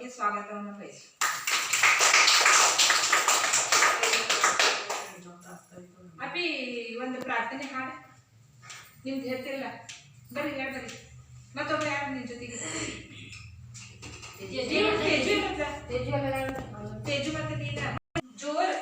ಅವರಿಗೆ ಸ್ವಾಗತವನ್ನು ಬಯಸಿ. ಅಪ್ಪಿ ಒಂದು ಪ್ರಾರ್ಥನೆ ಹಾಡು ನಿಮ್ದು ಹೇಳ್ತಿರಲ್ಲ, ಬರ್ರಿ ಬರ್ರಿ. ಮತ್ತೊಬ್ರು ಯಾರು ನಿನ್ ಜೊತೆಗೆ? ತೇಜು ಮತ್ತೆ ನೀನ ಜೋರ್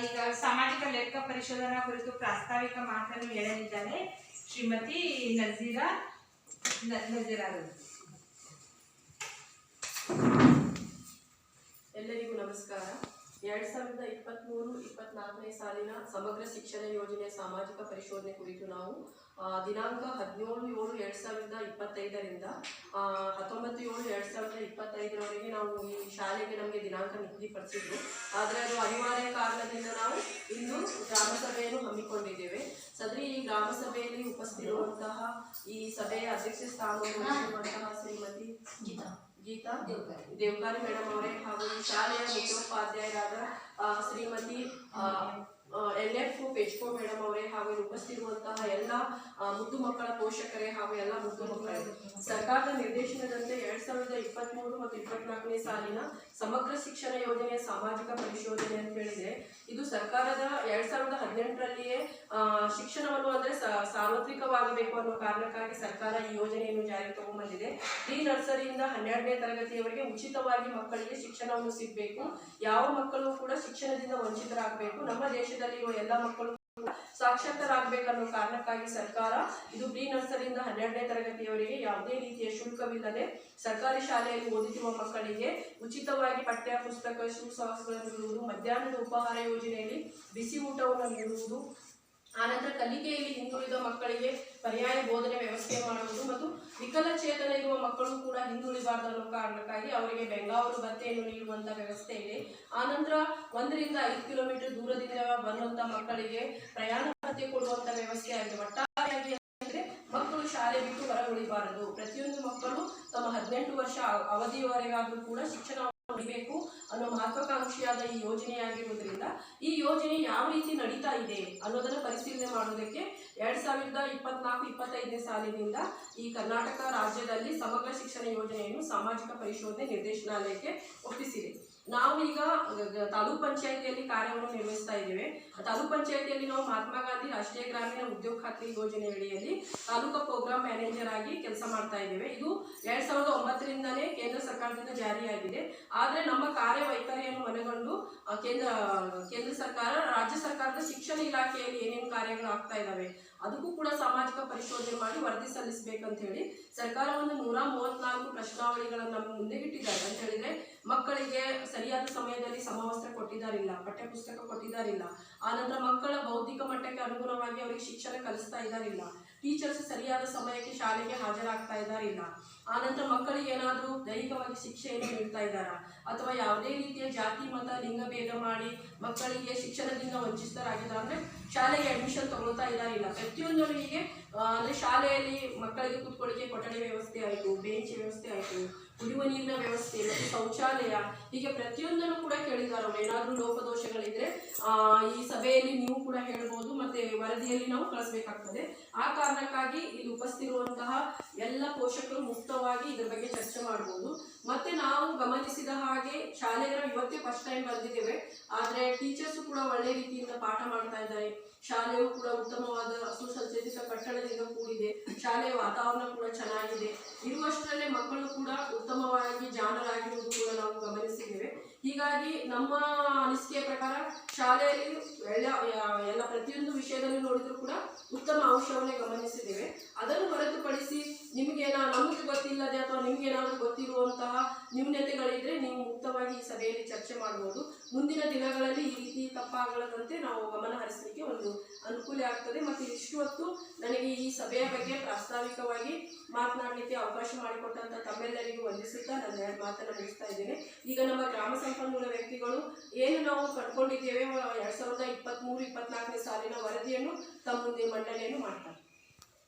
ಈಗ ಸಾಮಾಜಿಕ ಲೆಕ್ಕ ಪರಿಶೋಧನಾ ಕುರಿತು ಪ್ರಾಸ್ತಾವಿಕ ಮಾತನ್ನು ಹೇಳಲಿದ್ದಾರೆ ಶ್ರೀಮತಿ ನಜೀರಾ. ಎಲ್ಲರಿಗೂ ನಮಸ್ಕಾರ. 2023-24ನೇ ಸಾಲಿನ ಸಮಗ್ರ ಶಿಕ್ಷಣ ಯೋಜನೆ ಸಾಮಾಜಿಕ ಪರಿಶೋಧನೆ ಕುರಿತು ನಾವು ದಿನಾಂಕ 17/7/2025ರಿಂದ 19/7/2025ರವರೆಗೆ ನಾವು ಈ ಶಾಲೆಗೆ ನಮಗೆ ದಿನಾಂಕ ನಿಗದಿಪಡಿಸಿದ್ರು. ಆದರೆ ಅದು ಅನಿವಾರ್ಯ ಕಾರಣದಿಂದ ನಾವು ಇಂದು ಗ್ರಾಮ ಸಭೆಯನ್ನು ಹಮ್ಮಿಕೊಂಡಿದ್ದೇವೆ. ಸದರಿ ಈ ಗ್ರಾಮ ಸಭೆಯಲ್ಲಿ ಉಪಸ್ಥಿತಿರುವಂತಹ ಈ ಸಭೆಯ ಅಧ್ಯಕ್ಷ ಸ್ಥಾನವನ್ನು ಶ್ರೀಮತಿ ಗೀತಾ ದೇವಕಾರಿ ಮೇಡಮ್ ಅವರೇ ಹಾಗೂ ಈ ಶಾಲೆಯ ಮುಖ್ಯೋಪಾಧ್ಯಾಯರಾದ ಶ್ರೀಮತಿ NF ಪೆಚ್ಕೋ ಮೇಡಮ್ ಅವರೇ ಹಾಗೂ ಉಪಸ್ಥಿತಿರುವಂತಹ ಎಲ್ಲ ಮುದ್ದು ಮಕ್ಕಳ ಪೋಷಕರೇ ಹಾಗೂ ಎಲ್ಲ ಮುದ್ದು ಮಕ್ಕಳೇ, ಸರ್ಕಾರದ ನಿರ್ದೇಶನದಂತೆ 2023 ಮತ್ತು 24ನೇ ಸಾಲಿನ ಸಮಗ್ರ ಶಿಕ್ಷಣ ಯೋಜನೆಯ ಸಾಮಾಜಿಕ ಪರಿಶೋಧನೆ ಅಂತ ಹೇಳಿದ್ರೆ ಇದು ಸರ್ಕಾರದ 2018ರಲ್ಲಿಯೇ ಶಿಕ್ಷಣವನ್ನು ಅಂದ್ರೆ ಸಾರ್ವತ್ರಿಕವಾಗಬೇಕು ಅನ್ನೋ ಕಾರಣಕ್ಕಾಗಿ ಸರ್ಕಾರ ಈ ಯೋಜನೆಯನ್ನು ಜಾರಿಗೆ ತಗೊಂಡ್ಬಂದಿದೆ. ಪ್ರೀ ನರ್ಸರಿಯಿಂದ 12ನೇ ತರಗತಿಯವರೆಗೆ ಉಚಿತವಾಗಿ ಮಕ್ಕಳಿಗೆ ಶಿಕ್ಷಣವನ್ನು ಸಿಗಬೇಕು. ಯಾವ ಮಕ್ಕಳು ಕೂಡ ಶಿಕ್ಷಣದಿಂದ ವಂಚಿತರಾಗಬೇಕು. ನಮ್ಮ ದೇಶದಲ್ಲಿರುವ ಎಲ್ಲ ಮಕ್ಕಳು ಸಾಕ್ಷರರಾಗಬೇಕನ್ನೋ ಕಾರಣಕ್ಕಾಗಿ ಸರ್ಕಾರ ಇದು ಪ್ರೀ ನರ್ಸರಿಯಿಂದ 12ನೇ ತರಗತಿಯವರೆಗೆ ಯಾವುದೇ ರೀತಿಯ ಶುಲ್ಕವಿಲ್ಲದೆ ಸರ್ಕಾರಿ ಶಾಲೆಯಲ್ಲಿ ಓದುತ್ತಿರುವ ಮಕ್ಕಳಿಗೆ ಉಚಿತವಾಗಿ ಪಠ್ಯ ಪುಸ್ತಕ ಶೂ ಸಾಕ್ಸ್ಗಳನ್ನು ನೀಡುವುದು, ಮಧ್ಯಾಹ್ನದ ಉಪಹಾರ ಯೋಜನೆಯಲ್ಲಿ ಬಿಸಿ ಊಟವನ್ನು ನೀಡುವುದು, ಆನಂತರ ಕಲಿಕೆಯಲ್ಲಿ ಹಿಂದುಳಿದ ಮಕ್ಕಳಿಗೆ ಪರ್ಯಾಯ ಬೋಧನೆ ವ್ಯವಸ್ಥೆ ಮಾಡುವುದು ಮತ್ತು ವಿಕಲಚೇತನ ಇರುವ ಮಕ್ಕಳು ಕೂಡ ಹಿಂದುಳಿಬಾರದು ಅನ್ನೋ ಕಾರಣಕ್ಕಾಗಿ ಅವರಿಗೆ ಬೆಂಗಾವಲು ಭತ್ಯೆಯನ್ನು ನೀಡುವಂತ ವ್ಯವಸ್ಥೆ ಇದೆ. ಆನಂತರ 1 ರಿಂದ 5 ಕಿಲೋಮೀಟರ್ ದೂರದಿಂದ ಬರುವಂತ ಮಕ್ಕಳಿಗೆ ಪ್ರಯಾಣ ಭತ್ಯೆ ಕೊಡುವಂತ ವ್ಯವಸ್ಥೆ ಆಗಿದೆ. ಒಟ್ಟಾರೆಯಾಗಿ ಮಕ್ಕಳು ಶಾಲೆ ಬಿಟ್ಟು ಹೊರಗುಳಿಬಾರದು. ಪ್ರತಿಯೊಂದು ಮಕ್ಕಳು ತಮ್ಮ 18 ವರ್ಷ ಅವಧಿಯವರೆಗಾದ್ರೂ ಕೂಡ ಶಿಕ್ಷಣ ಪಡಿಬೇಕು ಅನ್ನೋ ಮಹತ್ವಾಕಾಂಕ್ಷಿಯಾದ ಈ ಯೋಜನೆಯಾಗಿರುವುದರಿಂದ ಈ ಯೋಜನೆ ಯಾವ ರೀತಿ ನಡೀತಾ ಇದೆ ಅನ್ನೋದನ್ನ ಪರಿಶೀಲನೆ ಮಾಡುವುದಕ್ಕೆ 2024-25ನೇ ಸಾಲಿನಿಂದ ಈ ಕರ್ನಾಟಕ ರಾಜ್ಯದಲ್ಲಿ ಸಮಗ್ರ ಶಿಕ್ಷಣ ಯೋಜನೆಯನ್ನು ಸಾಮಾಜಿಕ ಪರಿಶೋಧನೆ ನಿರ್ದೇಶನಾಲಯಕ್ಕೆ ಒಪ್ಪಿಸಿದೆ. ನಾವು ಈಗ ತಾಲೂಕ್ ಪಂಚಾಯಿತಿಯಲ್ಲಿ ಕಾರ್ಯವನ್ನು ನಿರ್ವಹಿಸ್ತಾ ಇದ್ದೇವೆ. ತಾಲೂಕ್ ಪಂಚಾಯಿತಿಯಲ್ಲಿ ನಾವು ಮಹಾತ್ಮ ಗಾಂಧಿ ರಾಷ್ಟ್ರೀಯ ಗ್ರಾಮೀಣ ಉದ್ಯೋಗ ಖಾತ್ರಿ ಯೋಜನೆ ಅಡಿಯಲ್ಲಿ ತಾಲೂಕಾ ಪ್ರೋಗ್ರಾಮ್ ಮ್ಯಾನೇಜರ್ ಆಗಿ ಕೆಲಸ ಮಾಡ್ತಾ ಇದ್ದೇವೆ. ಇದು 2009ರಿಂದಲೇ ಕೇಂದ್ರ ಸರ್ಕಾರದಿಂದ ಜಾರಿಯಾಗಿದೆ. ಆದರೆ ನಮ್ಮ ಕಾರ್ಯವೈಖರಿಯನ್ನು ಮನಗಂಡು ಕೇಂದ್ರ ಸರ್ಕಾರ, ರಾಜ್ಯ ಸರ್ಕಾರದ ಶಿಕ್ಷಣ ಇಲಾಖೆಯಲ್ಲಿ ಏನೇನು ಕಾರ್ಯಗಳು ಆಗ್ತಾ ಇದ್ದಾವೆ ಅದಕ್ಕೂ ಕೂಡ ಸಾಮಾಜಿಕ ಪರಿಶೋಧನೆ ಮಾಡಿ ವರದಿ ಸಲ್ಲಿಸಬೇಕಂತ ಹೇಳಿ ಸರ್ಕಾರ ಒಂದು 134 ಪ್ರಶ್ನಾವಳಿಗಳನ್ನು ನಮ್ಮ ಮುಂದೆ ಇಟ್ಟಿದ್ದಾರೆ. ಅಂತ ಹೇಳಿದ್ರೆ ಮಕ್ಕಳಿಗೆ ಸರಿಯಾದ ಸಮಯದಲ್ಲಿ ಸಮವಸ್ತ್ರ ಕೊಟ್ಟಿದ್ದಾರಿಲ್ಲ, ಪಠ್ಯಪುಸ್ತಕ ಕೊಟ್ಟಿದ್ದಾರಿಲ್ಲ, ಆನಂತರ ಮಕ್ಕಳ ಬೌದ್ಧಿಕ ಮಟ್ಟಕ್ಕೆ ಅನುಗುಣವಾಗಿ ಅವರಿಗೆ ಶಿಕ್ಷಣ ಕಲಿಸ್ತಾ ಇದ್ದಾರಿಲ್ಲ, ಟೀಚರ್ಸ್ ಸರಿಯಾದ ಸಮಯಕ್ಕೆ ಶಾಲೆಗೆ ಹಾಜರಾಗ್ತಾ ಇದ್ದಾರಿಲ್ಲ, ಆನಂತರ ಮಕ್ಕಳಿಗೆ ಏನಾದರೂ ದೈಹಿಕವಾಗಿ ಶಿಕ್ಷೆಯನ್ನು ನೀಡ್ತಾ ಇದ್ದಾರಾ ಅಥವಾ ಯಾವುದೇ ರೀತಿಯ ಜಾತಿ ಮತ ಲಿಂಗ ಭೇದ ಮಾಡಿ ಮಕ್ಕಳಿಗೆ ಶಿಕ್ಷಣದಿಂದ ವಂಚಿತರಾಗಿದ್ದಾರೆ ಅಂದ್ರೆ ಶಾಲೆಗೆ ಅಡ್ಮಿಷನ್ ತಗೊಳ್ತಾ ಇದ್ದಾರಿಲ್ಲ. ಪ್ರತಿಯೊಂದರಿಗೆ ಅಂದ್ರೆ ಶಾಲೆಯಲ್ಲಿ ಮಕ್ಕಳಿಗೆ ಕೂತ್ಕೊಳ್ಳಿಕ್ಕೆ ಕೊಠಡಿ ವ್ಯವಸ್ಥೆ ಆಯಿತು, ಬೆಂಚ್ ವ್ಯವಸ್ಥೆ ಆಯಿತು, ಕುಡಿಯುವ ನೀರಿನ ವ್ಯವಸ್ಥೆ ಮತ್ತು ಶೌಚಾಲಯ, ಹೀಗೆ ಪ್ರತಿಯೊಂದನ್ನು ಕೂಡ ಕೇಳಿದ್ದಾರೆ. ಅವರು ಏನಾದರೂ ಲೋಪದೋಷಗಳಿದ್ರೆ ಈ ಸಭೆಯಲ್ಲಿ ನೀವು ಕೂಡ ಹೇಳ್ಬೋದು ಮತ್ತೆ ವರದಿಯಲ್ಲಿ ನಾವು ಕಳಿಸ್ಬೇಕಾಗ್ತದೆ. ಆ ಕಾರಣಕ್ಕಾಗಿ ಇಲ್ಲಿ ಉಪಸ್ಥಿತಿರುವಂತಹ ಎಲ್ಲ ಪೋಷಕರು ಮುಕ್ತವಾಗಿ ಇದರ ಬಗ್ಗೆ ಚರ್ಚೆ ಮಾಡಬಹುದು. ಮತ್ತೆ ನಾವು ಗಮನಿಸಿದ ಹಾಗೆ ಶಾಲೆಗಳು ಇವತ್ತೇ ಫಸ್ಟ್ ಟೈಮ್ ಬಂದಿದ್ದೇವೆ, ಆದರೆ ಟೀಚರ್ಸ್ ಕೂಡ ಒಳ್ಳೆ ರೀತಿಯಿಂದ ಪಾಠ ಮಾಡ್ತಾ ಇದ್ದಾರೆ. ಶಾಲೆಯು ಕೂಡ ಉತ್ತಮವಾದ ಸುಸಜ್ಜಿತ ಕಟ್ಟಡದಿಂದ ಕೂಡಿದೆ. ಶಾಲೆಯ ವಾತಾವರಣ ಕೂಡ ಚೆನ್ನಾಗಿದೆ. ಇರುವಷ್ಟರಲ್ಲೇ ಮಕ್ಕಳು ಕೂಡ ಉತ್ತಮವಾಗಿ ಜಾಣರಾಗಿರುವುದು ಕೂಡ ನಾವು ಗಮನಿಸಿದ್ದೇವೆ. ಹೀಗಾಗಿ ನಮ್ಮ ಅನಿಸಿಕೆಯ ಪ್ರಕಾರ ಶಾಲೆಯಲ್ಲಿ ಎಲ್ಲ ಪ್ರತಿಯೊಂದು ವಿಷಯದಲ್ಲಿ ನೋಡಿದ್ರು ಕೂಡ ಉತ್ತಮ ಅಂಶವನ್ನೇ ಗಮನಿಸಿದ್ದೇವೆ. ಅದನ್ನು ಹೊರತುಪಡಿಸಿ ನಮಗೆ ಗೊತ್ತಿಲ್ಲದೆ ಅಥವಾ ನಿಮ್ಗೇನಾದರೂ ಗೊತ್ತಿರುವಂತಹ ನ್ಯೂನತೆಗಳಿದ್ರೆ ನೀವು ಮುಕ್ತವಾಗಿ ಈ ಸಭೆಯಲ್ಲಿ ಚರ್ಚೆ ಮಾಡಬಹುದು. ಮುಂದಿನ ದಿನಗಳಲ್ಲಿ ಈ ರೀತಿ ತಪ್ಪಾಗದಂತೆ ನಾವು ಗಮನ ಹರಿಸಲಿಕ್ಕೆ ಒಂದು ಅನುಕೂಲ ಆಗ್ತದೆ. ಮತ್ತು ಇಷ್ಟು ಹೊತ್ತು ನನಗೆ ಈ ಸಭೆಯ ಬಗ್ಗೆ ಪ್ರಾಸ್ತಾವಿಕವಾಗಿ ಮಾತನಾಡಲಿಕ್ಕೆ ಅವಕಾಶ ಮಾಡಿಕೊಟ್ಟಂತ ತಮ್ಮೆಲ್ಲರಿಗೂ ವಂದಿಸುತ್ತಾ ನನ್ನ 2 ಮಾತನ್ನು ಮುಗಿಸ್ತಾ ಇದ್ದೇನೆ. ಈಗ ನಮ್ಮ ಗ್ರಾಮ ಸಂಪನ್ಮೂಲ ವ್ಯಕ್ತಿಗಳು ಏನು ನಾವು ಕಂಡುಕೊಂಡಿದ್ದೇವೆ 2023-24 ಸಾಲಿನ ವರದಿಯನ್ನು ತಮ್ಮ ಮುಂದೆ ಮಂಡನೆಯನ್ನು ಮಾಡ್ತಾರೆ.